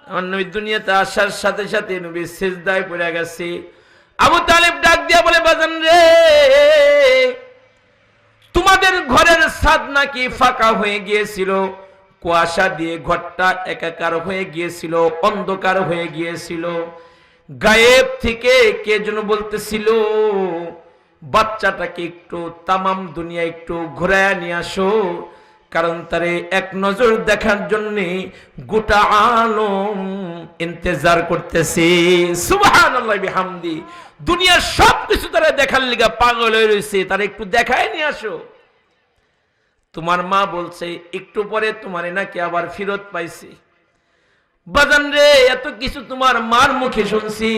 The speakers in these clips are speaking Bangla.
আমার নবী দুনিয়াতে আসার সাথে সাথে নবী সিজদায় পড়ে গেছে। আবু তালিব ডাক দিয়া বলে, বাজান রে, তোমাদের ঘরের ছাদ নাকি ফাঁকা হয়ে গিয়েছিল, কুয়াশা দিয়ে ঘরটা একাকার হয়ে গিয়েছিল, অন্ধকার হয়ে গিয়েছিল। গায়েব থেকে কে যেন বলতেছিল, বাচ্চাটাকে একটু তামাম দুনিয়া একটু ঘুরায় নিয়ে আসো, কারণ তারে এক নজর দেখার জন্য গোটা আলম ইন্তজার করতেছে। সুবহানাল্লাহ বিহামদি। দুনিয়ার সবকিছু তারা দেখার লিগা পাগল হয়ে রয়েছে, তারা একটু দেখায় নিয়ে আসো। তোমার মা বলছে একটু পরে তোমারে নাকি আবার ফিরত পাইছি। বাজান রে, এত কিছু তোমার মার মুখে শুনছি,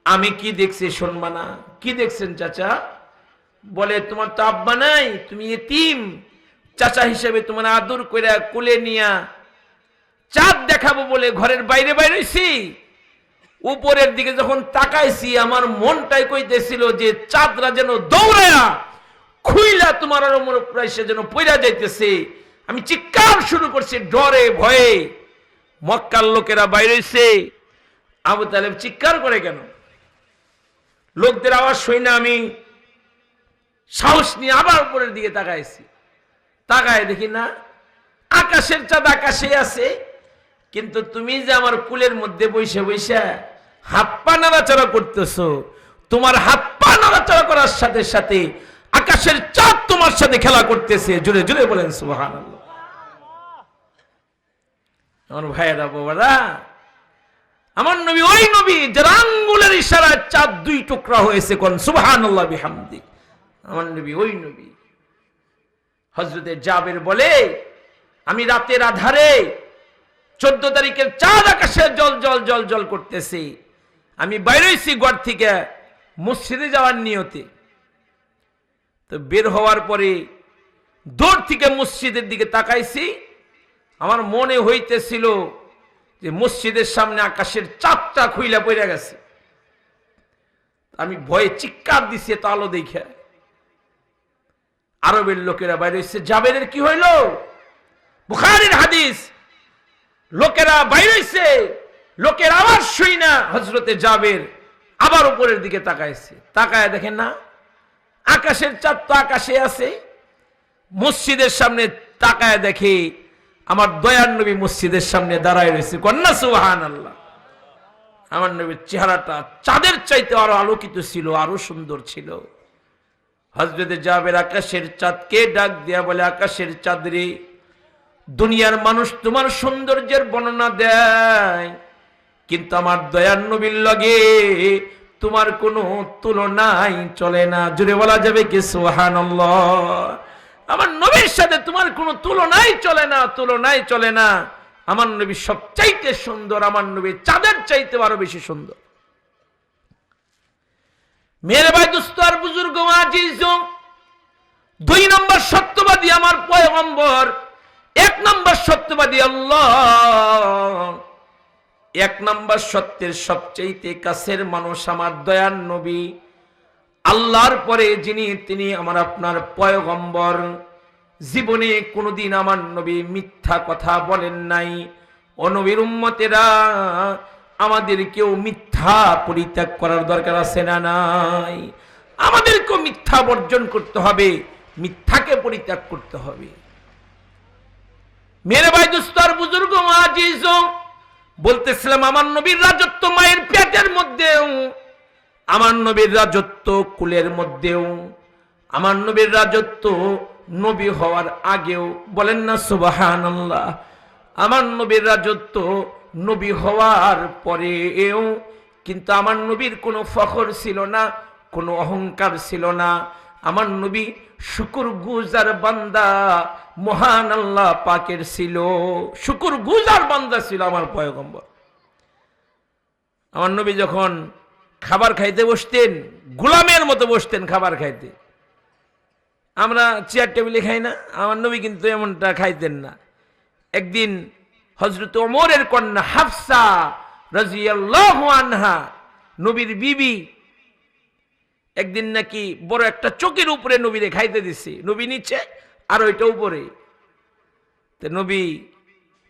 আমি কি দেখছি শুনবা না? কি দেখছেন চাচা? বলে, তোমার তো আব্বা নাই, তুমি এতিম, চাচা হিসেবে তোমার আদর কইরা কোলে নিয়া চাঁদ দেখাবো বলে ঘরের বাইরে বাইরে হইছি। উপরের দিকে যখন তাকাইছি, আমার মনটাই কইতেছিল যে চাঁদরা যেন দৌড়ায়া খুইলা তোমার প্রায় সে যেন পইরা যাইতেছে। আমি চিৎকার শুরু করছি ডরে ভয়ে। মক্কার লোকেরা বাইরে হইছে। আবু তালেব চিৎকার করে কেন? লোকদের আওয়াজ শুই না, আমি সাহস নিয়ে আবার উপরের দিকে তাকাইছি। তাকায় দেখি না, আকাশের চাঁদ আকাশে আছে, কিন্তু তুমি যে আমার কুলের মধ্যে বসে বসে হাত পা নাড়াচাড়া করতেছো, তোমার হাত পা নাড়াচাড়া করার সাথে সাথে আকাশের চাঁদ তোমার সাথে খেলা করতেছে। জোরে জোরে বলেন সুবহানাল্লাহ। আমার ভাইয়েরা বাবারা, আমার নবী ওই নবী যার আঙ্গুলের ইশারায় চাঁদ দুই টুকরা হয়েছে। কোন সুবহানাল্লাহ বিহামদি। আমার নবী ওই নবী। হযরতে জাবের বলে, আমি রাতের আধারে 14 তারিখের চাঁদ আকাশে জল জল জল জল করতেছি, আমি বাইরে হইছি ঘর থেকে মসজিদে যাওয়ার নিয়তে। তো বের হওয়ার পরে দৌড় থেকে মসজিদের দিকে তাকাইছি, আমার মনে হইতেছিল যে মসজিদের সামনে আকাশের চাঁদটা খুইলা পড়ে গেছে। আমি ভয়ে চিৎকার দিছি তো আলো দেখে। আরবের লোকেরা বাইরে হইছে, জাবেরের কি হইল? বুখারীর হাদিস। লোকেরা বাইরে হইছে, লোকের আওয়াজ শুই না হযরতে জাবের আবার উপরের দিকে তাকাইছে। তাকায় দেখেন না, আকাশের চাঁদ তো আকাশে আছে। মসজিদের সামনে তাকায় দেখে আমার দয়ার নবী মসজিদের সামনে দাঁড়ায় রয়েছে। কন্যা সুবহানাল্লাহ। আমার নবীর চেহারাটা চাঁদের চাইতে আরো আলোকিত ছিল, আরো সুন্দর ছিল। হযরতে জাবের আকাশের চাঁদকে ডাক দিয়া বলে, আকাশের চাঁদ রে, দুনিয়ার মানুষ তোমার সৌন্দর্যের বর্ণনা দেয়, কিন্তু আমার দয়ার নবীর লগে তোমার কোনো তুলনাই চলে না। জুড়ে বলা যাবে কি সুবহানাল্লাহ। আমার নবীর সাথে তোমার কোনো তুলনাই চলে না, তুলনাই চলে না। আমার নবী সবচাইতে সুন্দর, আমার নবী চাঁদের চাইতে আরো বেশি সুন্দর। মেরে ভাই দোস্ত আর বুজুর্গ আজিজ, 2 নম্বর সত্যবাদী আমার পয়গম্বর, 1 নম্বর সত্যবাদী আল্লাহ। 1 নম্বর সত্যের সবচেয়ে কাছের মানুষ আমার দয়ার নবী। আল্লাহর পরে যিনি, তিনি আমার আপনার পয়গম্বর। জীবনে কোনোদিন আমার নবী মিথ্যা কথা বলেন নাই। ও নবীর উম্মতেরা, আমাদের কেউ মিথ্যা পরিত্যাগ করার দরকার আছে না? নাই। আমাদেরকেও মিথ্যা বর্জন করতে হবে, মিথ্যাকে পরিত্যাগ করতে হবে। মেরে ভাই দোস্ত আর বুজুর্গ আজিজ, বলতেছিলাম আমার নবীর রাজত্ব মায়ের পেটের মধ্যেও, আমার নবীর রাজত্ব কুলের মধ্যেও, আমার নবীর রাজত্ব নবী হওয়ার আগেও। বলেন না সুবহানাল্লাহ। আমার নবীর রাজত্ব নবী হওয়ার পরেও। কিন্তু আমার নবীর কোনো ফখর ছিল না, কোনো অহংকার ছিল না। আমার নবী শুকরগুজার বান্দা, মহান আল্লাহ পাকের ছিল, শুকরগুজার বান্দা ছিল আমার পয়গম্বর। আমার নবী যখন খাবার খাইতে বসতেন, গোলামের মতো বসতেন খাবার খাইতে। আমরা চেয়ার টেবিলে খাই না, আমার নবী কিন্তু এমনটা খাইতেন না। একদিন হযরত ওমরের কন্যা হাফসা রাদিয়াল্লাহু আনহা, নবীর বিবি, একদিন নাকি বড় একটা চকির উপরে নবীরে খাইতে দিছে, নবী নিচে আর ওইটা উপরে। তো নবী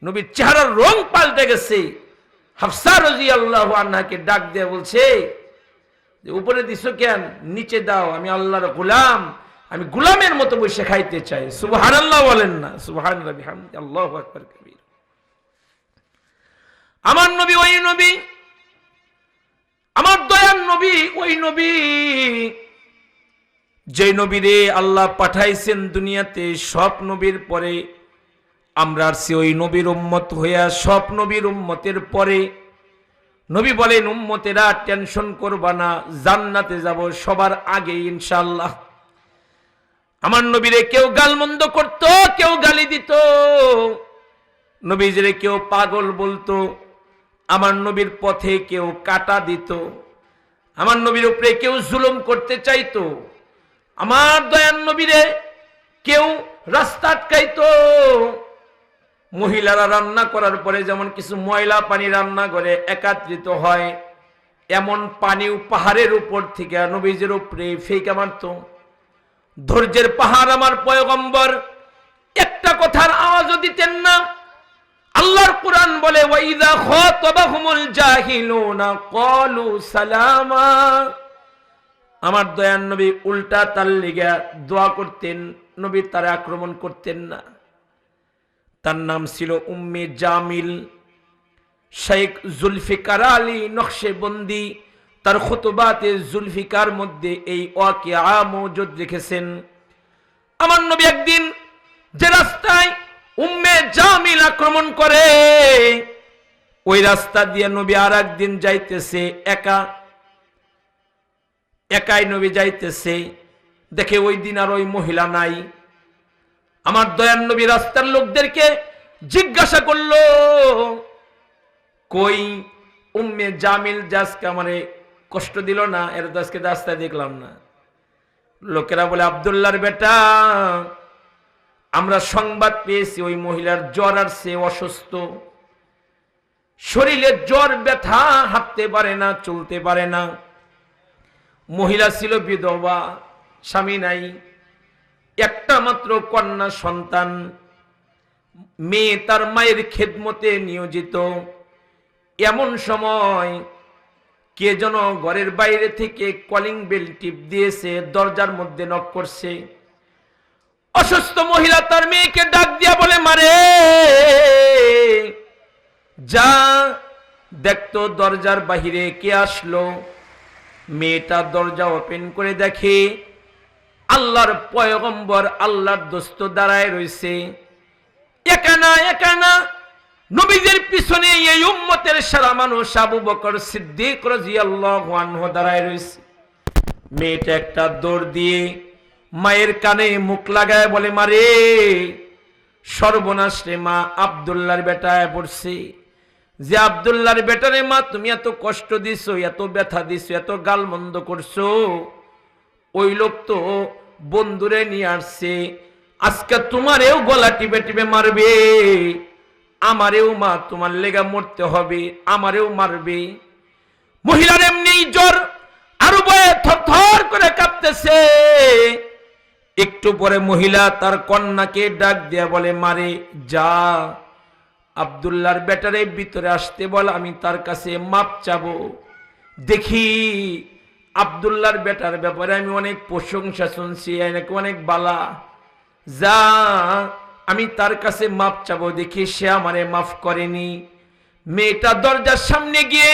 নবীর চেহারার রং পাল্টে গেছে। হাফসা রাদিয়াল্লাহু আনহাকে ডাক দিয়ে বলছে যে উপরে দিছো কেন, নিচে দাও, আমি আল্লাহর গোলাম, আমি গোলামের মতো বসে খাইতে চাই। সুবহানাল্লাহ বলেন না? সুবহানাল্লাহি বিহামদিহি, আল্লাহু আকবার কবীর। আমার নবী ওই নবী, আমার দয়ার নবী ওই নবী, যে নবীরে আল্লাহ পাঠাইছেন দুনিয়াতে সব নবীর পরে। আমরা আসছি ওই নবীর উম্মত হইয়া, সব নবীর উম্মতের পরে। নবী বলেন, উম্মতেরা টেনশন করবা না, জান্নাতে যাব সবার আগে ইনশাআল্লাহ। আমার নবীরে কেউ গালমন্দ করত, কেউ গালি দিত, নবীজিরে কেউ পাগল বলতো, আমার নবীর পথে কেউ কাটা দিত, আমার নবীর উপরে কেউ জুলুম করতে চাইতো, আমার দয়ার নবীরে কেউ রাস্তা আটকাইতো। মহিলারা রান্না করার পরে যেমন কিছু ময়লা পানি রান্না করে একত্রিত হয়, এমন পানিও পাহাড়ের উপর থেকে নবীজির উপরে ফেঁকে মারত। ধৈর্যের পাহাড় আমার পয়গম্বর, একটা কথার আওয়াজও দিতেন না। আল্লাহর কুরআন বলে, ওয়াইদা খাতাবাহুমুল জাহিলুনা ক্বালু সালামা। আমার দয়ার নবী উল্টা তার লিগা দোয়া করতেন, নবী তারা আক্রমণ করতেন না। তার নাম ছিল উম্মে জামিল। শেখ জুলফিকার আলী নকশেবন্দি তার খুতবাতে জুলফিকার মধ্যে এই ওয়াকিয়া মওজুদ রেখেছেন। আমার নবী একদিন যে রাস্তায় উম্মে জামিল আক্রমণ করে, ওই রাস্তা দিয়ে নবী আর একদিন যাইতেছে, একাই নবী যাইতেছে, দেখে ওই দিন আর ওই মহিলা নাই। আমার দয়ার নবী রাস্তার লোকদেরকে জিজ্ঞাসা করলো, কই উম্মে জামিল জাসকে আমারে কষ্ট দিল না, এর আজকে রাস্তায় দেখলাম না। লোকেরা বলে, আব্দুল্লাহর বেটা, আমরা সংবাদ পেয়েছি ওই মহিলার জ্বর আসছে, অসুস্থ, শরীরে জ্বর, ব্যথা, হাঁটতে পারে না, চলতে পারে না। মহিলা ছিল বিধবা, স্বামী নাই, একটা মাত্র কন্যা সন্তান, মেয়ে তার মায়ের খেদমতে নিয়োজিত। এমন সময় কে যেন ঘরের বাইরে থেকে কলিং বেল টিপ দিয়েছে, দরজার মধ্যে নক করছে। অসুস্থ মহিলা তার মেয়েকে ডাক দিয়া বলে, মারে যা দেখতো দরজার বাহিরে কে আসলো। মেয়েটা দরজা ওপেন করে দেখে আল্লাহর পয়গম্বর, আল্লাহর দোস্ত দাঁড়ায় রয়েছে, একানা একানা। নবীদের পিছনে এই উম্মতের সারা মানুষ আবু বকর সিদ্দিক রাদিয়াল্লাহু আনহু দাঁড়ায় রয়েছে। মেয়েটা একটা দৌড় দিয়ে মায়ের কানে মুখ লাগায় বলে, মারে সর্বনাশ রে মা, আব্দুল্লাহর বেটা পড়ছে। যে আব্দুল্লাহর বেটারে মা, তুমি এত কষ্ট দিছো, এত ব্যথা দিছো, এত গালমন্দ করছো, ওই লোক তো বন্ধুরে নিয়ে আসছে, আজকে তোমারেও গলা টিপে টিপে মারবে, আমারেও মা তোমার লেগা মরতে হবে, আমারেও মারবে। মহিলার এমনি জ্বর, আরো বয়ে থরথর করে কাঁপতেছে। একটু পরে মহিলা তার কন্যাকে ডাক দিয়া বলে, মারে যা আব্দুল্লাহর বেটারে ভিতরে আসতে বল, আমি তার কাছে মাপ চাবো। দেখি আব্দুল্লাহর বেটার ব্যাপারে আমি অনেক প্রশংসা শুনছি, অনেক বালা, যা আমি তার কাছে মাপ চাবো, দেখি সে আমারে মাফ করেনি। মেয়েটা দরজার সামনে গিয়ে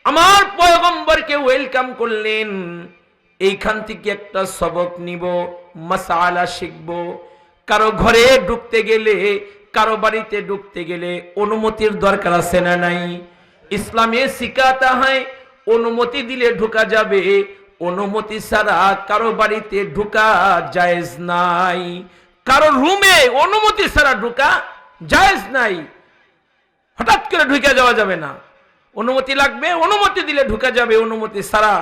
আমার পয়গম্বরকে ওয়েলকাম করলেন। এইখান থেকে একটা সবক নিব, মাসআলা শিখব। কারো ঘরে ঢুকতে গেলে, কারো বাড়িতে ঢুকতে গেলে অনুমতির দরকার আছে না নাই? ইসলামে শিখাতে হয় অনুমতি দিলে ঢোকা যাবে, অনুমতি ছাড়া কারো বাড়িতে ঢোকা জায়েজ নাই, কারো রুমে অনুমতি ছাড়া ঢোকা জায়েজ নাই। হঠাৎ করে ঢুকে যাওয়া যাবে না, অনুমতি লাগবে, অনুমতি দিলে ঢোকা যাবে, অনুমতি ছাড়া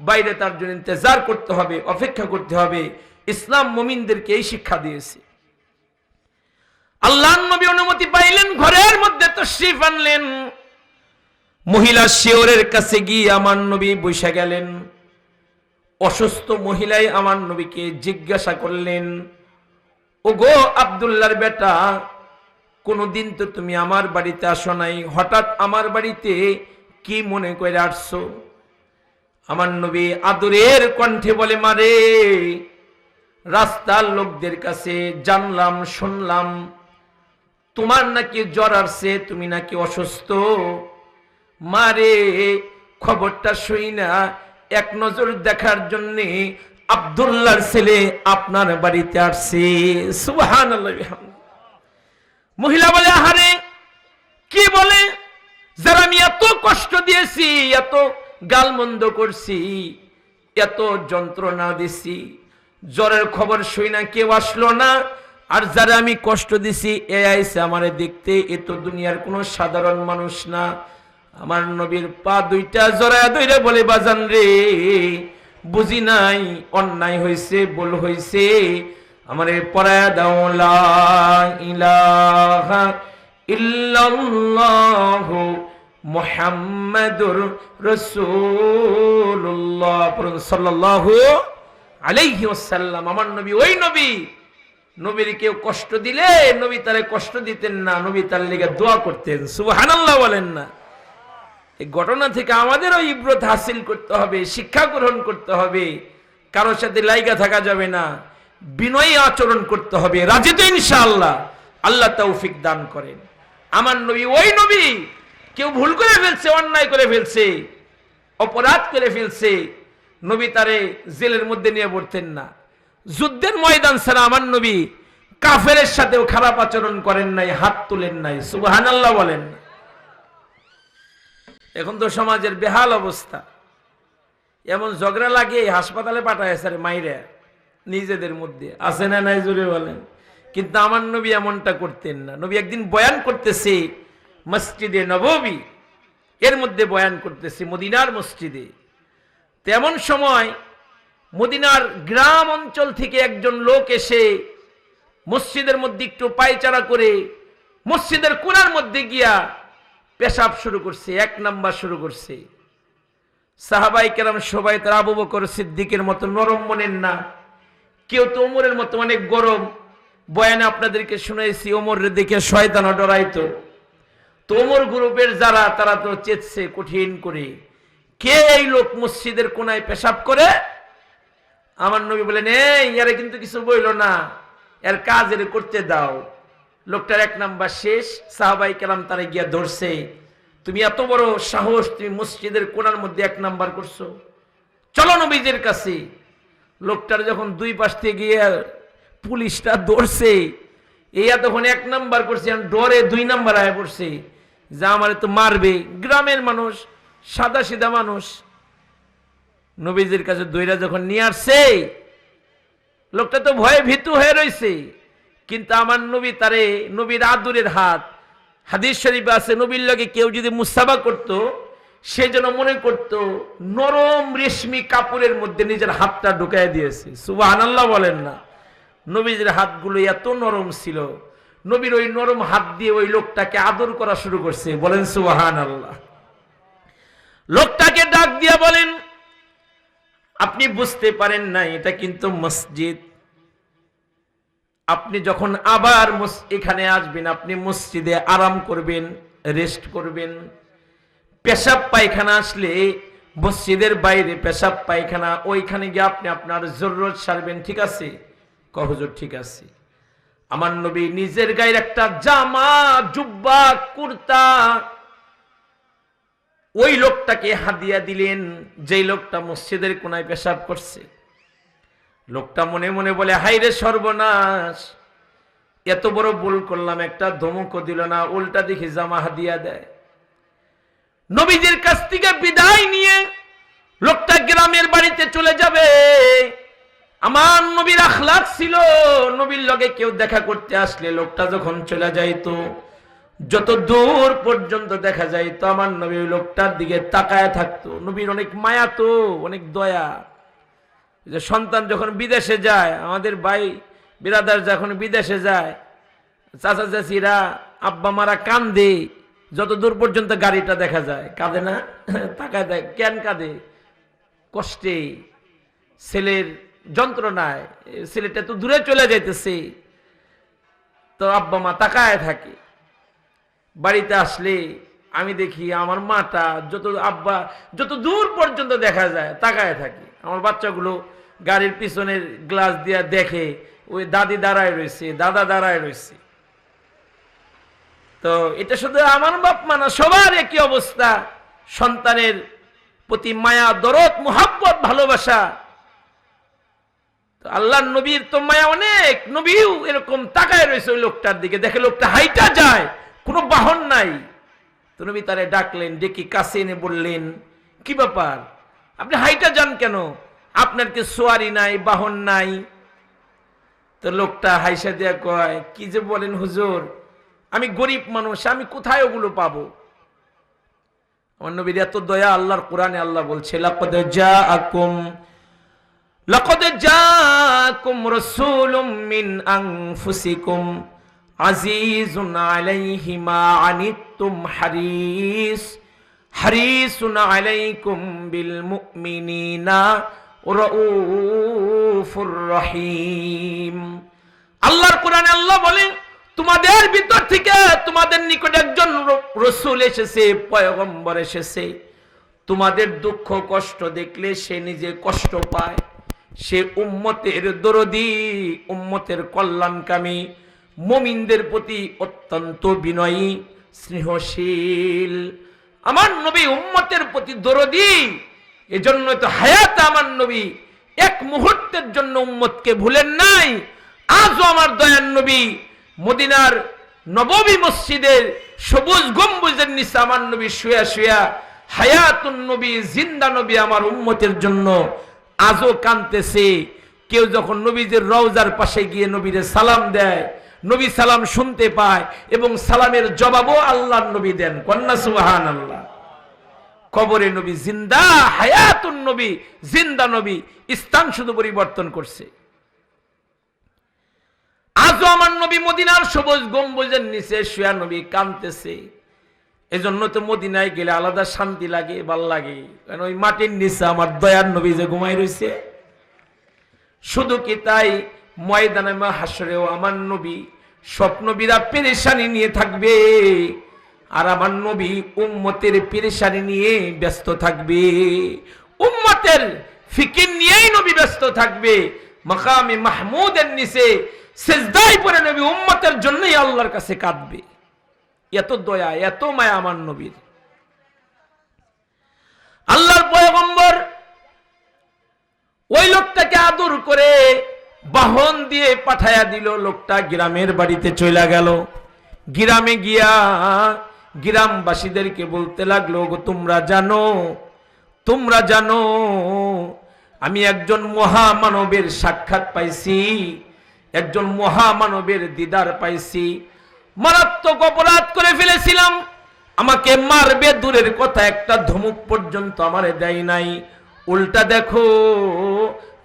বাইরে তার জন্য ইন্তজার করতে হবে, অপেক্ষা করতে হবে। ইসলাম মুমিনদেরকে এই শিক্ষা দিয়েছে। আল্লাহর নবী অনুমতি পাইলেন, ঘরের মধ্যে তাশরীফ আনলেন। মহিলা শিওরের কাছে গিয়ে আমার নবী বসে গেলেন। অসুস্থ মহিলাই আমার নবীকে জিজ্ঞাসা করলেন, ওগো আব্দুল্লাহর বেটা, কোনদিন তো তুমি আমার বাড়িতে আসো নাই, হঠাৎ আমার বাড়িতে কি মনে করে আসছো? আমার নবী আদরের কণ্ঠে বলে, মারে, রাস্তার লোকদের কাছে জানলাম, শুনলাম তোমার নাকি জ্বর আসছে, তুমি নাকি অসুস্থ। মারে, খবরটা শুই না এক নজর দেখার জন্য আব্দুল্লাহর ছেলে আপনার বাড়িতে আসছে। সুবহানাল্লাহ। মহিলা বলে, আহারে কি বলে? যারা আমি এত কষ্ট দিয়েছি, এত গালমন্দ করছি, এত যন্ত্রণা দিছি, জ্বরের খবর শুই না কেউ আসলো না, আর যারা আমি কষ্ট দিছি এ আইছে আমারে দেখতে, এ তো দুনিয়ার কোনো সাধারণ মানুষ না। আমার নবীর পা দুইটা জড়ায়া ধইরা বলে, বাজান রে, বুঝি নাই অন্যায় হয়েছে, ভুল হয়েছে, আমারে পড়ায়া দাও লা ইলাহা ইল্লাল্লাহু মুহাম্মাদুর রাসূলুল্লাহ সাল্লাল্লাহু আলাইহি ওয়াসাল্লাম। আমার নবী ওই নবী, নবীর কেউ কষ্ট দিলে নবী তারে কষ্ট দিতেন না, নবী তার লেগে দোয়া করতেন। সুবহানাল্লাহ বলেন না? এই ঘটনা থেকে আমাদেরও ইবরত হাসিল করতে হবে, শিক্ষা গ্রহণ করতে হবে। কারোর সাথে লাইগা থাকা যাবে না, বিনয়ী আচরণ করতে হবে। রাজি তো ইনশাআল্লাহ? আল্লাহ তৌফিক দান করেন। আমার নবী ওই নবী, কেউ ভুল করে ফেলছে, অন্যায় করে ফেলছে, অপরাধ করে ফেলছে, নবী তারে জেলের মধ্যে নিয়ে পড়তেন না। যুদ্ধের ময়দান ছাড়া আমার নবী কাফেরের সাথেও খারাপ আচরণ করেন নাই, হাত তুলেন নাই। সুবহানাল্লাহ বলেন না? এখন তো সমাজের বেহাল অবস্থা, এমন ঝগড়া লাগে হাসপাতালে পাঠায় স্যার মাইরে নিজেদের মধ্যে, আছে না নাই জোরে বলেন? কিন্তু আমার নবী এমনটা করতেন না। নবী একদিন বয়ান করতেছে মসজিদে নববী, এর মধ্যে বয়ান করতেছে মদিনার মসজিদে। তেমন সময় মদিনার গ্রাম অঞ্চল থেকে একজন লোক এসে মসজিদের মধ্যে একটু পায়চারা করে মসজিদের কোণার মধ্যে গিয়া পেশাব শুরু করছে, এক নাম্বার শুরু করছে। সাহাবাই কেরাম সবাই তার আবু বকর সিদ্দিকের মতো নরম মনের না, কেউ তো ওমরের মতো অনেক গরম। বয়ানে আপনাদেরকে শুনেছি ওমরের দেখে শয়তানও ডরাইতো। তো ওমর গ্রুপের যারা, তারা তো চেতছে কঠিন করে, কে এই লোক মসজিদের কোনায় পেশাব করে? আমার নবী বলেন, এই এর কিন্তু কিছু বইল না, এর কাজ এর করতে দাও। লোকটার এক নাম্বার শেষ। সাহাবাই কেরাম তারা গিয়া ধরছে, তুমি এত বড় সাহস, তুমি মসজিদের কোণার মধ্যে এক নাম্বার করছো, চলো নবীজির কাছে। লোকটার যখন দুই পাশ থেকে গিয়ে পুলিশটা ধরছে, এই তখন এক নাম্বার করছে, ডরে দুই নাম্বার আয় পড়ছে, যা আমারে তো মারবে। গ্রামের মানুষ, সাদা সিধা মানুষ, নবীজির কাছে দইরা যখন নিয়ে আসছে, লোকটা তো ভয়ে ভীতু হয়ে রয়েছে। কিন্তু আমার নবী তারে, নবীর আদরের হাত, হাদিস শরীফে আছে নবীর লগে কেউ যদি মুসাফা করত, সে যেন মনে করত নরম রেশমি কাপড়ের মধ্যে নিজের হাতটা ঢুকাই দিয়েছে। সুবহানাল্লাহ বলেন না? নবীর হাতগুলো এত নরম ছিল, নবীর ওই নরম হাত দিয়ে ওই লোকটাকে আদর করা শুরু করছে। বলেন সুবহানাল্লাহ। লোকটাকে ডাক দিয়া বলেন, আপনি বুঝতে পারেন না এটা কিন্তু মসজিদ, আপনি যখন আবার এখানে আসবেন, আপনি মসজিদে আরাম করবেন, রেস্ট করবেন। পেশাব পায়খানা আসলে মসজিদের বাইরে পেশাব পায়খানা, ওইখানে গিয়ে আপনি আপনার জরুরত সারবেন, ঠিক আছে? হুজুর ঠিক আছে। আমার নবী নিজের গায়ের একটা জামা, জুব্বা, কুর্তা ওই লোকটাকে হাদিয়া দিলেন, যেই লোকটা মসজিদের কোনায় পেশাব করছে। লোকটা মনে মনে বলে, হাইরে সর্বনাশ, এত বড় ভুল করলাম, একটা ধমকও দিল না, উল্টা দেখি জামা হাদিয়া দেয়। নবীজির কাছ থেকে বিদায় নিয়ে লোকটা গ্রামের বাড়িতে চলে যাবে। আমার নবীর আখলাক ছিল, নবীর লগে কেউ দেখা করতে আসলে লোকটা যখন চলে যাইতো, যত দূর পর্যন্ত দেখা যাইতো, আমার নবী ওই লোকটার দিকে তাকায় থাকতো। নবীর অনেক মায়া, তো অনেক দয়া। যে সন্তান যখন বিদেশে যায়, আমাদের ভাই বিরাদার যখন বিদেশে যায়, চাচা চাচিরা, আব্বা মারা কান্দে, যত দূর পর্যন্ত গাড়িটা দেখা যায়। কাঁদে না? তাকায় দেয়। কেন কাঁদে? কষ্টে, ছেলের যন্ত্রণায়। ছেলেটা তো দূরে চলে যাইতেছে, তো আব্বা মা তাকায় থাকে। বাড়িতে আসলে আমি দেখি আমার মাটা আব্বা যত দূর পর্যন্ত দেখা যায় তাকায় থাকি। আমার বাচ্চাগুলো গাড়ির পিছনের গ্লাস দিয়ে দেখে ওই দাদি দাঁড়ায় রয়েছে, দাদা দাঁড়ায় রয়েছে। তো এটা শুধু আমার বাপ মা না, সবার একই অবস্থা। সন্তানের প্রতি মায়া, দরদ, মুহাব্বত, ভালোবাসা। তো আল্লাহর নবীর তো মায়া অনেক, নবীও এরকম তাকায় রয়েছে ওই লোকটার দিকে, দেখে লোকটা হাইটা যায়, কোনো বাহন নাই। তো নবী তারে ডাকলেন, ডেকে কাছে এনে বললেন, কি ব্যাপার আপনি হাইটা যান কেন? আপনার কি সোয়ারি নাই, বাহন নাই? তো লোকটা হাইসা দিয়া কয়, কি যে বলেন হুজুর, আমি গরিব মানুষ, আমি কোথায় ওগুলো পাবো? আমার নবীর এত দয়া। আল্লাহর কোরআনে আল্লাহ বলছে, লাকাদ জাআকুম রাসূলুম মিন আনফুসিকুম আজিজুন আলাইহি মা আনিতুম হারিসুন আলাইকুম বিল মুমিনিনা রাউফুর রহিম। আল্লাহর কোরআনে আল্লাহ বলেন, তোমাদের ভিতর থেকে তোমাদের নিকট একজন রাসূল এসেছে, পয়গম্বর এসেছে। তোমাদের দুঃখ কষ্ট দেখলে সে নিজে কষ্ট পায়। সে উম্মতের দরদি, উম্মতের কল্যাণকামী, মুমিনদের প্রতি অত্যন্ত বিনয়ী, স্নেহশীল। আমার নবী উম্মতের প্রতি দরদি, এজন্য তো হায়াত আমার নবী এক মুহূর্তের জন্য উম্মতকে ভুলেন নাই। আজও আমার দয়ার নবী মদিনার নববী মসজিদের সবুজ গম্বুজের নিচে আমার নবী শুয়া শুয়া, হায়াতুন নবী, জিন্দা নবী আমার উম্মতের জন্য আজও কাঁদতেছে। কেউ যখন নবীদের রওজার পাশে গিয়ে নবীরে সালাম দেয়, নবী সালাম শুনতে পায় এবং সালামের জবাবও আল্লাহর নবী দেন। কন্যা সুবহানাল্লাহ। কবরে নবী জিন্দা, হায়াতুন নবী, জিন্দা নবী, স্থান শুধু পরিবর্তন করছে। আজও আমার নবী মদিনার সবুজ গম্বুজের নিচে শুয়া নবী কাঁদতেছে। এজন্য তো মদিনায় গেলে আলাদা শান্তি লাগে, ভাল লাগে, কারণ ওই মাটির নিচে আমার দয়ার নবী যে ঘুমাই রয়েছে। শুধু কি তাই, ময়দানে হাসরেও আমার নবী স্বপ্নবীরা পেরেশানি নিয়ে থাকবে, আর আমার নবী উম্মতের পেরেশানি নিয়ে ব্যস্ত থাকবে, উম্মতের ফিকির নিয়েই নবী ব্যস্ত থাকবে। মাকামে মাহমুদের নিচে সিজদায় পড়ে নবী উম্মতের জন্যই আল্লাহর কাছে কাঁদবে। এত দয়া, এত মায়া আমার নবীর। আল্লাহর পয়গম্বর ওই লোকটাকে আদর করে বাহন দিয়ে পাঠায়া দিল। লোকটা গ্রামের বাড়িতে চলে গেল। গ্রামে গিয়া গ্রামবাসীদেরকে বলতে লাগলো, তোমরা জানো আমি একজন মহামানবের সাক্ষাৎ পাইছি, একজন মহামানবের দিদার পাইছি। মারাত্মক অপরাধ করে ফেলেছিলাম, আমাকে মারবে দূরের কথা, একটা ধমক পর্যন্ত আমারে দেয় নাই। উল্টা দেখো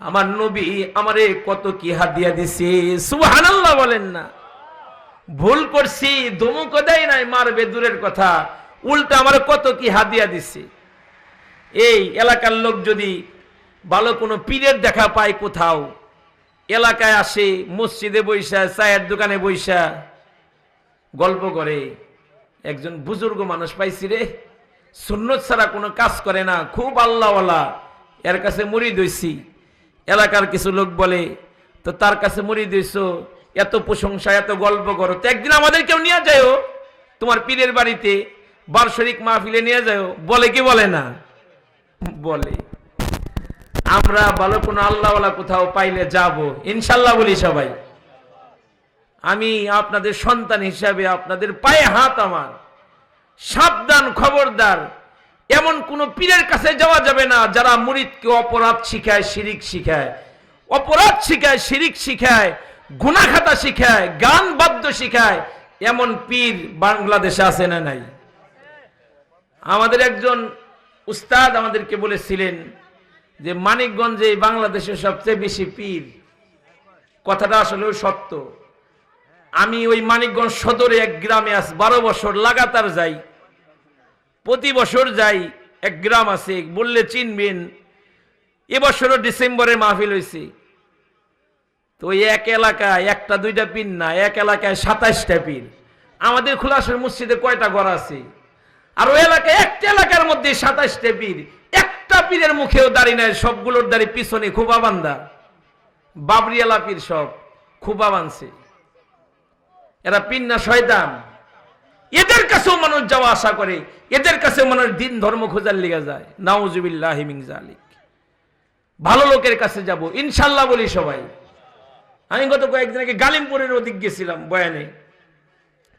আমার নবী আমারে কত কি হাদিয়া দিছে। সুবহানাল্লাহ বলেন না? ভুল করছি, ধমকও দেয় নাই, মারবে দূরের কথা, উল্টা আমার কত কি হাদিয়া দিছে। এই এলাকার লোক যদি ভালো কোনো পীরের দেখা পায় কোথাও, এলাকায় আসে, মসজিদে বৈশা, চায়ের দোকানে বৈশা গল্প করে, একজন বুজুর্গ মানুষ পাইছি রে, সুন্নত ছাড়া কোনো কাজ করে না, খুব আল্লাহওয়ালা, এর কাছে মুরিদ হইছি। এলাকার কিছু লোক বলে, তো তার কাছে মুরিদ হইছো, এত প্রশংসা, এত গল্প করো, তো একদিন আমাদের কেউ নিয়ে যাও তোমার পীরের বাড়িতে, বার্ষিক মাহফিলে নিয়ে যাও। বলে কি বলে না? বলে। আমরা ভালো কোনো আল্লাহওয়ালা কোথাও পাইলে যাব ইনশাল্লাহ বলি সবাই। আমি আপনাদের সন্তান হিসাবে আপনাদের পায়ে হাত আমার, সাবধান, খবরদার, এমন কোন পীরের কাছে যাওয়া যাবে না যারা মুরিদকে অপরাধ শিখায়, শিরিক শিখায়, অপরাধ শিখায়, শিরিক শিখায়, গুনাহ খাতা শিখায়, গান বাদ্য শিখায়। এমন পীর বাংলাদেশে আছে না নাই? আমাদের একজন উস্তাদ আমাদেরকে বলেছিলেন যে মানিকগঞ্জে বাংলাদেশের সবচেয়ে বেশি পীর। কথাটা আসলে সত্য। আমি ওই মানিকগঞ্জ সদরে এক গ্রামে আছি, 12 বছর লাগাতার যাই, প্রতি বছর যাই। এক গ্রাম আছে, বললে চিনবেন, এবছরও ডিসেম্বরে মাহফিল হয়েছে। তো ওই এক এলাকায় একটা দুইটা পীর না, এক এলাকায় 27টা পীর। আমাদের খোলাসের মসজিদে কয়টা ঘর আছে? আর ওই এলাকায় একটা এলাকার মধ্যে 27টা পীর, একটা পীরের মুখেও দাড়ি নাই, সবগুলোর দাড়ি পিছনে খুবা বান্ধা, বাবরিয়ালা পীর সব খুবা বাঁধছে। এরা পীর না শয়তান? এদের কাছেও মানুষ যাওয়া আশা করে, এদের কাছেও মানুষ দিন ধর্ম খোঁজার লিগা যায়। নাউজুবিল্লাহি মিন যালিক। ভালো লোকের কাছে যাব ইনশাল্লাহ বলি সবাই। আমি গত কয়েকদিন আগে গালিমপুরের ওদিক গেছিলাম বয়ানে,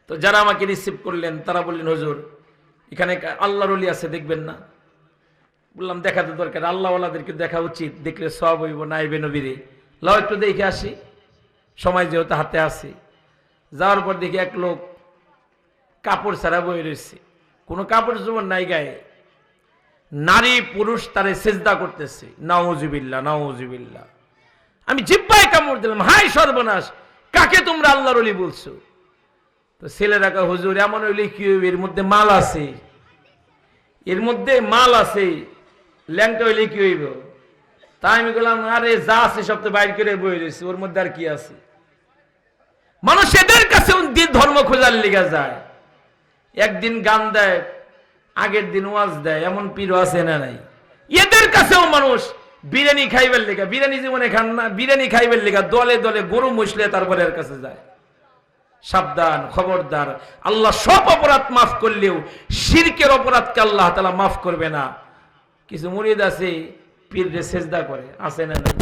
তো যারা আমাকে রিসিভ করলেন তারা বললেন, হুজুর এখানে আল্লাহর ওলি আছে, দেখবেন না? বললাম দেখাতে দরকার, আল্লাহওয়ালাদেরকে দেখা উচিত, দেখলে সব হইব নাইবে নবীরে। লাও একটু দেখে আসি, সময় যেহেতু হাতে আসে। যাওয়ার পর দেখি এক লোক কাপড় ছাড়া বয়ে রয়েছে, কোনো কাপড় জোবর নাই গায়ে, নারী পুরুষ তারে সেজদা করতেছে। নাউজুবিল্লাহ নাউজুবিল্লাহ। আমি জিব্বায় কামড় দিলাম, হাই সর্বনাশ, কাকে তোমরা আল্লাহর ওলি বলছো? তো ছেলেরা কয়, হুজুর এমন হইলে কি হইবে, এর মধ্যে মাল আছে, এর মধ্যে মাল আছে, ল্যাংটা হইলে কি হইব? তাই আমি বললাম, আরে যা আছে সব তো বাইর করে বয়ে রয়েছে, ওর মধ্যে আর কি আছে? মানুষ এদের কাছে ধর্ম খোঁজার লিগা যায়। একদিন গান দেয়, আগের দিন ওয়াজ দেয়, এমন পীরও আছে না নাই? এদের কাছেও মানুষ বিরিয়ানি খাইবার লেগা, বিরিয়ানি জীবনে খান না, বিরিয়ানি খাইবার লেগা দলে দলে গরু মুসলে তারপরে এর কাছে যায়। সাবধান, খবরদার। আল্লাহ সব অপরাধ মাফ করলেও শিরকের অপরাধকে আল্লাহ তাআলা মাফ করবে না। কিছু মুরিদ আছে পীররে সেজদা করে, আছে না নাই?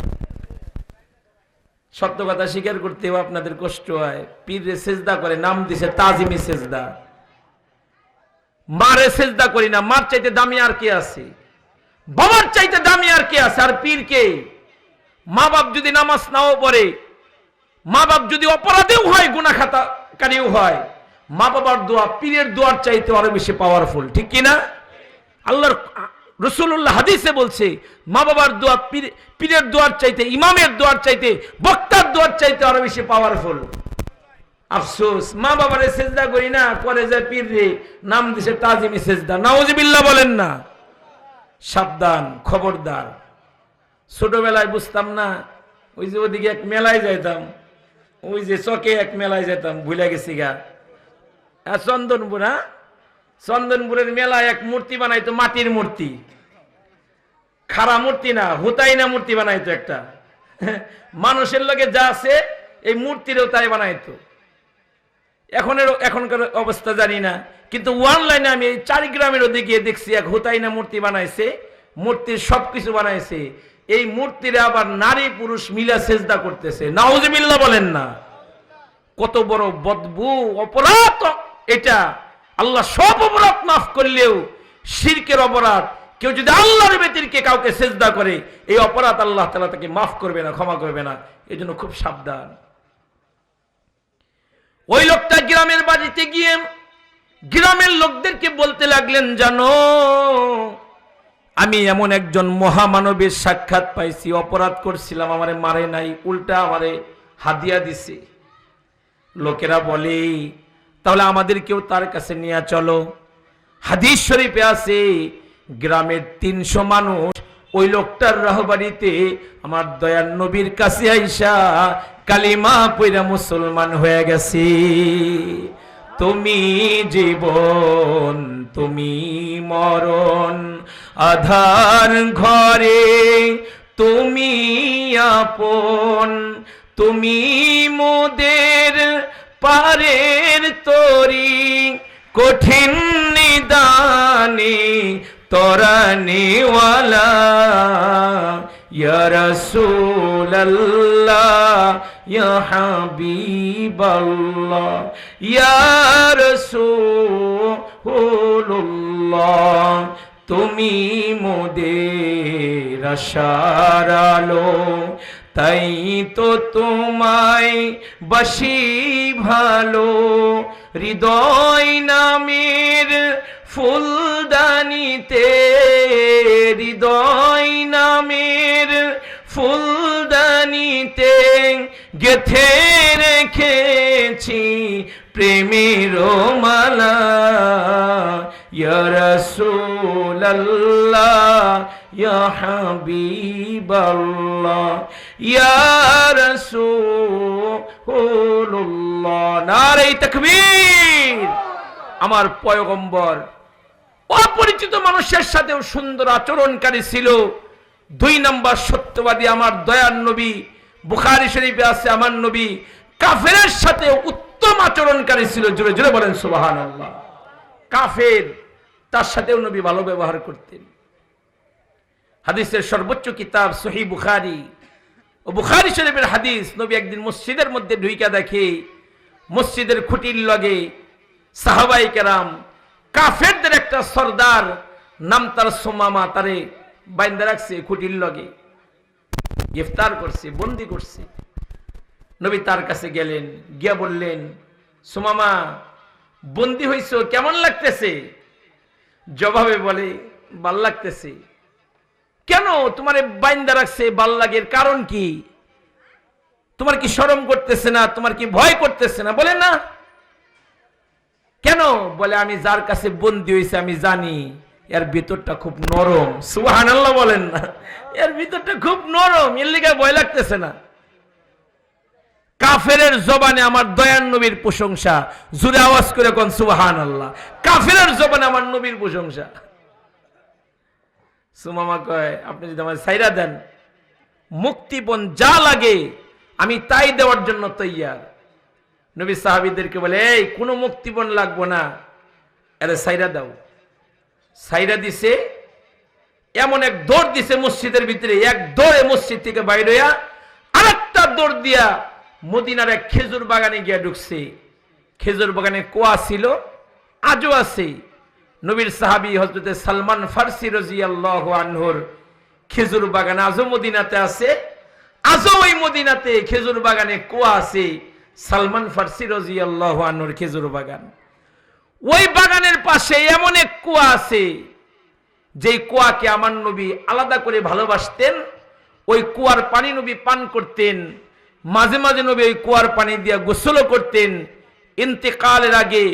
সত্য কথা স্বীকার করতেও আপনাদের কষ্ট হয়। পীররে সেজদা করে, নাম দিছে তাজিমি সেজদা। মারে সেজদা করি না, মার চাইতে দামি আর কে আছে? বাবার চাইতে দামি আর কে আছে? আর পীর কে? মা বাপ যদি নামাজ নাও পড়ে, মা বাপ যদি অপরাধেও হয়, গুনাহ খাতাকারীও হয়, মা বাবার দোয়া পীরের দোয়ার চাইতে আরো বেশি পাওয়ারফুল, ঠিক কিনা? আল্লাহর রাসূলুল্লাহ হাদিসে বলছে, মা বাবার দোয়া পীরের দোয়ার চাইতে, ইমামের দোয়ার চাইতে, বক্তার দোয়ার চাইতে আরো বেশি পাওয়ারফুল। আফসোস, মা বাবারে সেজদা করি না, করে যায় পীর রে, নাম দিছে তাজিমি সেজদা। নাউজুবিল্লাহ বলেন না? সাবধান, খবরদার। ছোটবেলায় বুঝতাম না, ওই যে ওদিকে এক মেলায় যাইতাম, ওই যে চকে এক মেলায় যেতাম, ভুলে গেছি গা, চন্দনপুর। হ্যাঁ, চন্দনপুরের মেলায় এক মূর্তি বানাইতো, মাটির মূর্তি, খাড়া মূর্তি না, হুতাইনা মূর্তি বানাইতো একটা। মানুষের লগে যা আছে এই মূর্তিরও তাই বানাইতো। এখনকার অবস্থা জানি না, কিন্তু অনলাইনে আমি এই 4 গ্রামের ওদিকে দেখছি এক হুতাইনা মূর্তি বানাইছে, মূর্তির সবকিছু বানাইছে। এই মূর্তিরে আবার নারী পুরুষ মিলা সেজদা করতেছে। নাউজুবিল্লাহ বলেন না? কত বড় বদবু অপরাধ এটা! আল্লাহ সব অপরাধ মাফ করলেও শিরকের অপরাধ, কেউ যদি আল্লাহর ব্যতিরেকে কাউকে সেজদা করে, এই অপরাধ আল্লাহ তাআলা তাকে মাফ করবে না, ক্ষমা করবে না। এজন্য খুব সাবধান। ওই লোকটা গ্রামের বাড়িতে গিয়ে গ্রামের লোকদেরকে বলতে লাগলেন, জানো আমি এমন একজন মহামানবের সাক্ষাৎ পাইছি, অপরাধ করছিলাম, আমারে মারে নাই, উল্টা আমারে হাদিয়া দিছে। লোকেরা বলে, তাহলে আমাদেরকেও তার কাছে নিয়ে চলো। হাদিস শরীফে আছে, গ্রামের 300 মানুষ ওই লোকটার রাহবাড়িতে আমার দয়ার নবীর কাছে আইসা কালিমা পয়রা মুসলমান হয়ে গেছে। তুমি জীবন, তুমি মরণ, আধার ঘরে তুমি আপন, তুমি মোদের পারের তরি, কঠিন নিদানে তরানিওয়ালা, ইয়া রাসূলুল্লাহ ইয়া হাবিবাল্লাহ, ইয়া রাসূলুল্লাহ, তুমি মোদের আশার আলো, তাই তো তোমায় বাসি ভালো, হৃদয় নামের ফুলদানিতে, হৃদয় নামের ফুলদানিতে গেথে রেখেছি প্রেমের মালা, ইয়া রাসূলুল্লাহ ইয়া হাবিবাল্লাহ, ইয়া রাসূল রাসূলুল্লাহ। নারে তাকবীর। আমার পয়গম্বর অপরিচিত মানুষের সাথেও সুন্দর আচরণকারী ছিল। 2 নাম্বার সত্যবাদী আমার দয়ার নবী। বুখারী শরীফে আছে আমার নবী কাফেরের সাথে উত্তম আচরণকারী ছিল। জোরে জোরে বলেন সুবহানাল্লাহ। কাফের তার সাথেও নবী ভালো ব্যবহার করতেন। হাদিসের সর্বোচ্চ কিতাব সহিহ বুখারী ও বুখারী শরীফের হাদিস। নবী একদিন মসজিদের মধ্যে ঢুইকা দেখে মসজিদের খুঁটির লগে সাহাবায়ে কেরাম কাফেরদের একটা সর্দার নাম তার সুমামা তারে বাইন্ধা রাখছে খুঁটির লগে, গ্রেফতার করছে, বন্দী করছে। নবী তার কাছে গেলেন, গিয়া বললেন, সুমামা বন্দী হইছো, কেমন লাগতেছে? জবাবে বলে, ভাল লাগতেছে। কেন তোমারে বাইন্ধা রাখছে ভাল লাগের কারণ কি? তোমার কি শরম করতেছে না? তোমার কি ভয় করতেছে না? বলে না। কেন? বলে আমি যার কাছে বন্দী হয়েছে আমি জানি এর ভিতরটা খুব নরম। সুবহানাল্লাহ বলেন না। এর ভিতরটা খুব নরম, এর লিগে ভয় লাগতেছে না। কাফেরের জবানে আমার দয়ার নবীর প্রশংসা। জোরে আওয়াজ করে কোন সুবহানাল্লাহ। কাফেরের জবানে আমার নবীর প্রশংসা। সুমামা কয়, আপনি যদি আমার ছাইরা দেন, মুক্তিপণ যা লাগে আমি তাই দেওয়ার জন্য তৈয়ার। নবী সাহাবীদেরকে বলে, এই কোনো মুক্তিপণ লাগবো না, আরে ছাইরা দাও। ছাইরা দিছে, এমন এক দৌড় দিছে মসজিদের ভিতরে, এক দৌড়ে মসজিদ থেকে বাইরে হইয়া আরেকটা দৌড় দিয়া মদিনার এক খেজুর বাগানে গিয়া ঢুকছে। খেজুর বাগানে কুয়া ছিল, আজও আছে। নবীর সাহাবী হযরতে সালমান ফারসি রাদিয়াল্লাহু আনহুর খেজুর বাগান আজও মদিনাতে আছে। আজও ওই মদিনাতে খেজুর বাগানে কুয়া আছে। সালমান ফারসি রাদিয়াল্লাহু আনহুর খেজুর বাগান। ওই বাগানের পাশে এমন এক কুয়া আছে যেই কুয়াকে আমার নবী আলাদা করে ভালোবাসতেন। ওই কুয়ার পানি নবী পান করতেন। মাঝে মাঝে নবী ওই কুয়ার পানি দিয়া গোসলও করতেন। ইন্তেকালের আগে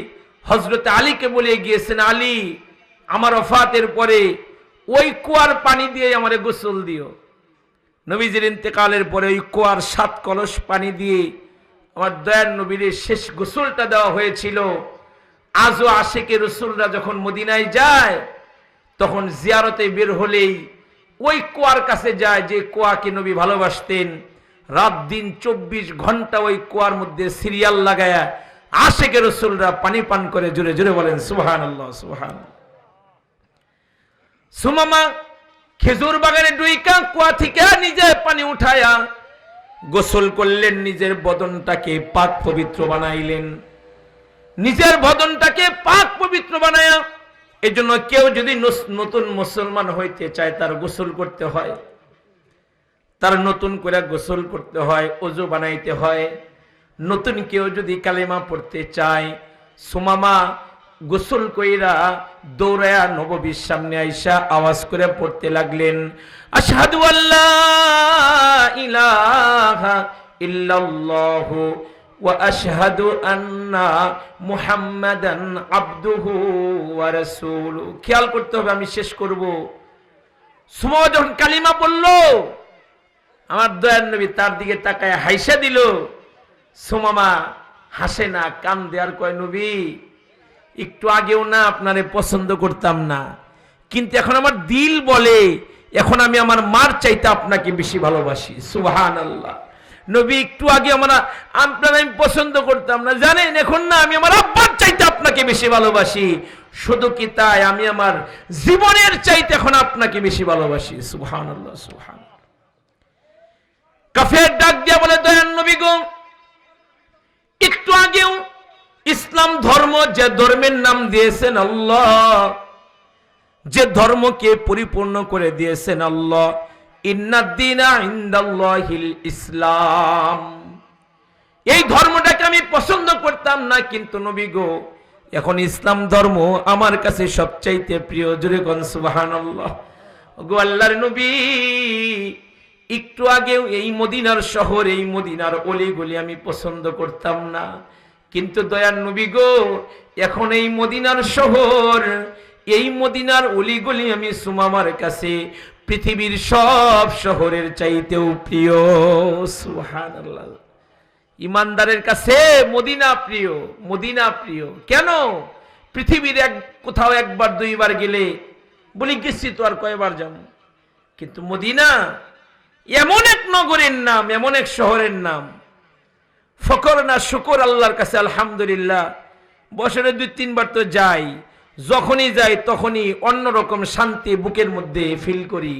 হযরতে আলীকে বলে গিয়েছেন, আলী আমার ওফাতের পরে ওই কুয়ার পানি দিয়ে আমারে গোসল দিও। নবীজির ইন্তেকালের পরে ওই কুয়ার 7 কলস পানি দিয়ে আমার দয়ার নবীর শেষ গোসলটা দেওয়া হয়েছিল। আজও আশিকে রাসূলরা যখন মদিনায় যায় তখন জিয়ারতে বের হলেই ওই কুয়ার কাছে যায় যে কুয়াকে নবী ভালোবাসতেন। রাত দিন 24 ঘন্টা ওই কুয়ার মধ্যে সিরিয়াল লাগায়া আশিকে রাসূলরা পানি পান করে। জোরে জোরে বলেন সুবহানাল্লাহ সুবহানাল্লাহ। সুমামা খেজুর বাগানে ডুইকা কুয়া থেকে নিজে পানি উঠায়া গোসল করলেন, নিজের বদনটাকে পাক পবিত্র বানাইলেন। নিজের বদনটাকে পাক পবিত্র বানায়া, এজন্য কেউ যদি নতুন মুসলমান হইতে চায় তার গোসল করতে হয়, তার নতুন করে গোসল করতে হয়, ওযু বানাইতে হয়। নতুন কেউ যদি কালেমা পড়তে চায়, সুমামা গোসল কইরা দৌড়ায়া নববীর সামনে আইসা আওয়াজ করে পড়তে লাগলেন, আশহাদু আল্লা ইলাহা ইল্লাল্লাহু ওয়া আশহাদু আন্না মুহাম্মাদান আবদুহু ওয়া রাসূলুহু। খেয়াল করতে হবে, আমি শেষ করব। সুমামা যখন কালিমা বলল, আমার দয়ার নবী তার দিকে তাকায় হাইসা দিল। সুমামা হাসে না, কান্দে আর কয়, নবী একটু আগেও না আপনারে পছন্দ করতাম না, কিন্তু এখন আমার দিল বলে এখন আমি আমার মার চাইতে আপনাকে বেশি ভালোবাসি। সুবহানাল্লাহ। নবী একটু আগে আপনারা আমি পছন্দ করতাম না, জানেন এখন না আমি আমার আব্বার চাইতে আপনাকে বেশি ভালোবাসি। শুধু কি তাই, আমি আমার জীবনের চাইতে এখন আপনাকে বেশি ভালোবাসি। সুবহানাল্লাহ সুবহানাল্লাহ। কাফের ডাক দিয়া বলে, দয়ার নবী গো, একটু আগেও ইসলাম ধর্ম যে ধর্মের নাম দিয়েছেন আল্লাহ, যে ধর্মকে পরিপূর্ণ করে দিয়েছেন আল্লাহ, ইন্নাদ-দীনা ইনদাল্লাহিল ইসলাম, এই ধর্মটাকে আমি পছন্দ করতাম না, কিন্তু নবী গো এখন ইসলাম ধর্ম আমার কাছে সবচাইতে প্রিয়। জোরে কোন সুবহানাল্লাহ। গো আল্লাহর নবী, একটু আগেও এই মদিনার শহর, এই মদিনার অলিগলি আমি পছন্দ করতাম না, কিন্তু দয়ার নবী গো এখন এই মদিনার শহর, এই মদিনার অলিগলি আমি সুমামার কাছে পৃথিবীর সব শহরের চাইতেও প্রিয়। সুবহানাল্লাহ। ইমানদারের কাছে মদিনা প্রিয়, মদিনা প্রিয়। কেন? পৃথিবীর কোথাও একবার দুইবার গেলে বলি গেছি তো আর কয়বার যাব, কিন্তু মদিনা এমন এক নগরের নাম, এমন এক শহরের নাম। ফকর না শুকর আল্লাহর কাছে আলহামদুলিল্লাহ, বছরে 2-3 বার তো যাই। যখনই যাই তখনই অন্যরকম শান্তি বুকের মধ্যে ফিল করি,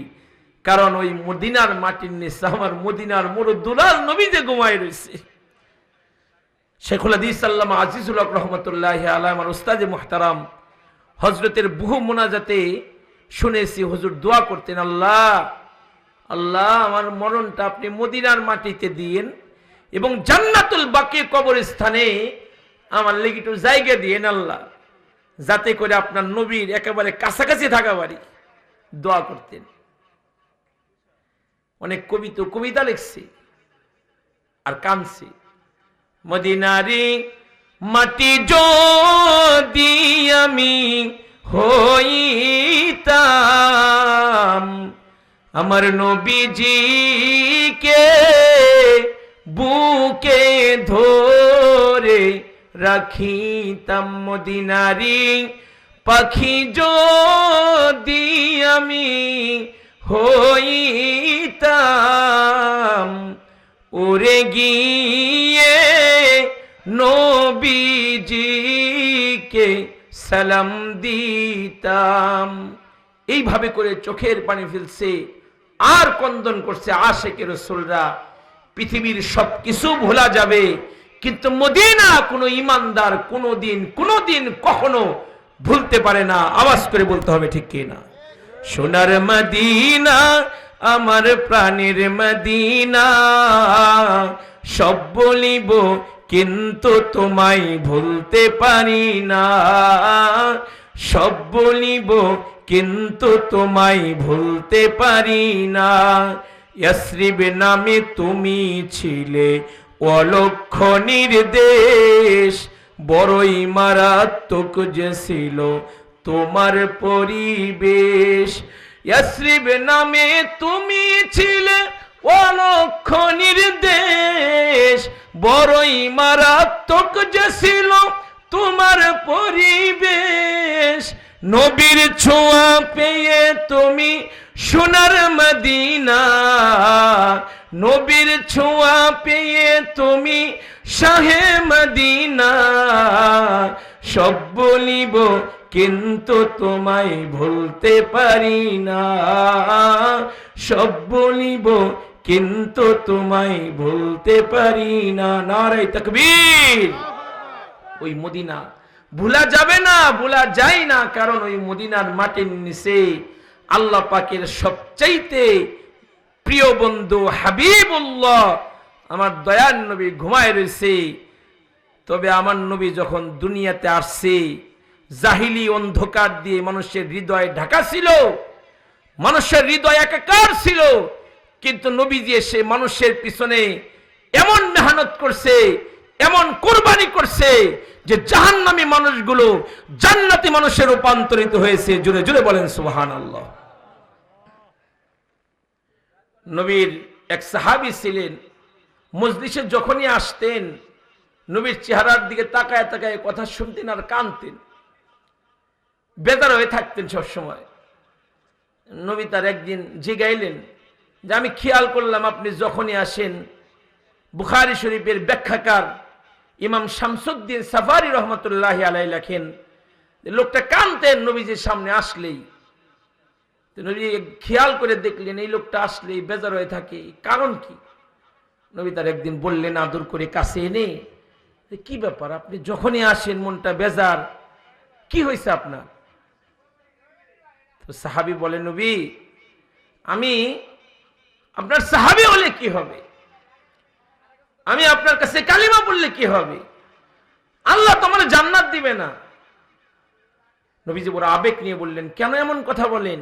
কারণ ওই মদিনার মাটির নিচে আমার মদিনার মুরুদ্দুলাল নবী যে ঘুমায় রয়েছে। শেখুল হাদিস আল্লামা আজিজুল হক রহমতুল্লাহি আলাইহি আমার উস্তাদে মুহতারাম হযরতের বহু মুনাজাতে শুনেছি হুজুর দোয়া করতেন, আল্লাহ আল্লাহ আমার মরণটা আপনি মদিনার মাটিতে দিয়েন এবং জান্নাতুল বাকি কবরস্থানে আমার লেগে একটু জায়গা দিয়েন আল্লাহ, যাতে করে আপনার নবীর একেবারে কাছাকাছি থাকা বাড়ি। দোয়া করতেন। অনেক কবিতা লিখছে আর কাঁদছে। মদিনারি মাটি যদি আমি হইতাম, আমার নবীজিকে বুকে ধরে রাখিতাম। মদিনারি পাখি যদি আমি হইতাম, উড়ে গিয়ে নবীজিকে সালাম দিতাম। এইভাবে করে চোখের পানি ফেলছে আর কন্দন করছে আশিকে রাসূলরা। পৃথিবীর সবকিছু ভোলা যাবে, কিন্তু মদিনা কোনো ইমানদার কোনোদিন কখনো ভুলতে পারে না। আওয়াজ করে বলতে হবে, ঠিক কি না? সোনার মদিনা আমার প্রাণের মদিনা, সব বলিব কিন্তু তোমায় ভুলতে পারি না, সব বলিব কিন্তু তোমায় ভুলতে পারি না। ইয়াসরিব নামে তুমি ছিলে অলক্ষ নির্দেশ, বড়ই মারাত্মক যে ছিল তোমার পরিবেশ। ইয়াসরিব নামে তুমি ছিলে অলক্ষ নির্দেশ, বড়ই মারাত্মক যে ছিল তোমার পরিবেশ। নবীর ছোঁয়া পেয়ে তুমি সোনার মদিনা, নবীর ছোঁয়া পেয়ে তুমি শাহে মদিনা, সব বলিব কিন্তু তোমায় ভুলতে পারি না, সব বলিব কিন্তু তোমায় ভুলতে পারি না। নারে তাকবীর। ওই মদিনা ভুলা যাবে না, ভুলা যায় না, কারণ ওই মদিনার মাটির নিচে আল্লাহ পাকের সবচাইতে প্রিয় বন্ধু হাবিবুল্লাহ আমার দয়ার নবী ঘুমায় রয়েছে। তবে আমার নবী যখন দুনিয়াতে আসছে, জাহিলি অন্ধকার দিয়ে মানুষের হৃদয় ঢাকা ছিল, মানুষের হৃদয় একাকার ছিল, কিন্তু নবীজি এসে মানুষের পিছনে এমন মেহনত করছে, এমন কোরবানি করছে যে জাহান্নামী মানুষগুলো জান্নাতি মানুষে রূপান্তরিত হয়েছে। জোরে জোরে বলেন সুবহানাল্লাহ। নবীর এক সাহাবী ছিলেন, মজলিসে যখনই আসতেন নবীর চেহারার দিকে তাকায় তাকায় কথা শুনতেন আর কাঁদতেন, বেজার হয়ে থাকতেন সবসময়। নবী তার একদিন জিগাইলেন যে আমি খেয়াল করলাম আপনি যখনই আসেন, বুখারী শরীফের ব্যাখ্যাকার ইমাম শামসুদ্দিন সাফারি রহমতুল্লাহি আলাইহি লেখেন লোকটা কাঁদতেন নবীজির সামনে আসলেই। নবী খেয়াল করে দেখলেন এই লোকটা আসলেই বেজার হয়ে থাকে, কারণ কি? নবী তার একদিন বললেন আদর করে কাছে এনে, কি ব্যাপার আপনি যখনই আসেন মনটা বেজার, কি হয়েছে আপনার? তো সাহাবী বলে, নবী আমি আপনার সাহাবী হলে কি হবে, আমি আপনার কাছে কালিমা পড়লে কি হবে, আল্লাহ তোমার জান্নাত দিবে না। নবীজি বড় আবেগ নিয়ে বললেন, কেন এমন কথা বলেন?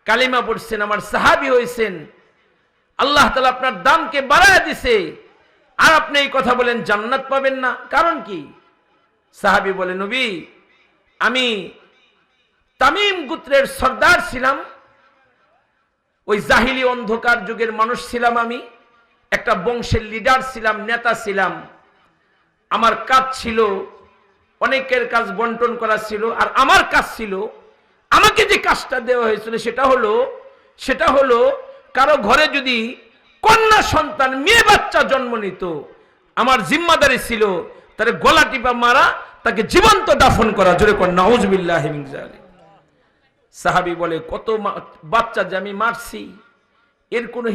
কালিমা পড়ছেন, আমার সাহাবী হয়েছেন, আল্লাহ তাআলা আপনার দামকে বাড়ায় দিছে, আর আপনি এই কথা বলেন জান্নাত পাবেন না, কারণ কি? সাহাবী বলে, নবী আমি তামিম গোত্রের সর্দার ছিলাম, ওই জাহিলি অন্ধকার যুগের মানুষ ছিলাম আমি। একটা বংশের লিডার ছিলাম, নেতা ছিলাম। আমার কাজ ছিল অনেকের কাজ বন্টন করা ছিল, আর আমার কাজ ছিল, আমাকে যে কাজটা দেওয়া হয়েছিল সেটা হলো কারো ঘরে যদি কন্যা সন্তান মেয়ে বাচ্চা জন্ম নিত, আমার জিম্মাদারি ছিল তার গলা টিপা মারা, তাকে জীবন্ত দাফন করা। জোরে কোন নাউজুবিল্লাহি মিন যালিক। সাহাবী বলে, কত বাচ্চা যে আমি মারছি এর কোনো